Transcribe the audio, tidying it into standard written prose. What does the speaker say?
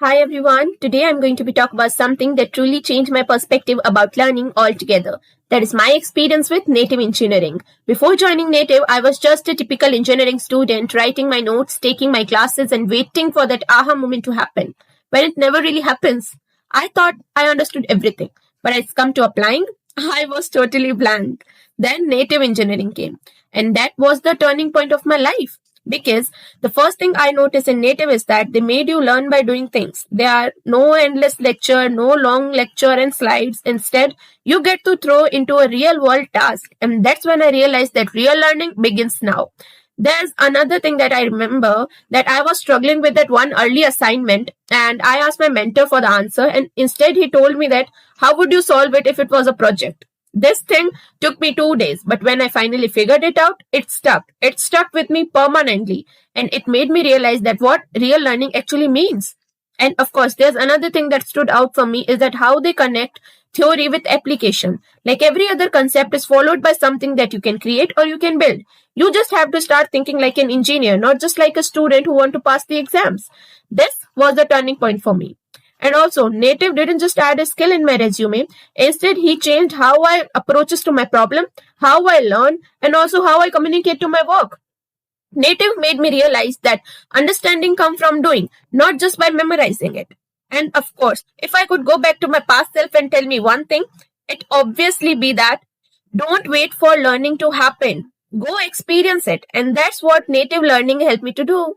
Hi everyone. Today I'm going to be talking about something that truly changed my perspective about learning altogether. That is my experience with native engineering. Before joining native, I was just a typical engineering student writing my notes, taking my classes and waiting for that aha moment to happen. When it never really happens. I thought I understood everything, but as come to applying, I was totally blank. Then native engineering came, and that was the turning point of my life. Because the first thing I noticed in native is that they made you learn by doing things. There are no endless lecture, no long lecture and slides. Instead, you get to throw into a real world task. And that's when I realized that real learning begins now. There's another thing that I remember that I was struggling with that one early assignment and I asked my mentor for the answer and instead he told me that how would you solve it if it was a project? This thing took me 2 days, but when I finally figured it out, it stuck. It stuck with me permanently and it made me realize that what real learning actually means. And of course, there's another thing that stood out for me is that how they connect theory with application. Like every other concept is followed by something that you can create or you can build. You just have to start thinking like an engineer, not just like a student who want to pass the exams. This was the turning point for me. And also, native didn't just add a skill in my resume. Instead, he changed how I approaches to my problem, how I learn, and also how I communicate to my work. Native made me realize that understanding comes from doing, not just by memorizing it. And of course, if I could go back to my past self and tell me one thing, it obviously be that don't wait for learning to happen. Go experience it. And that's what native learning helped me to do.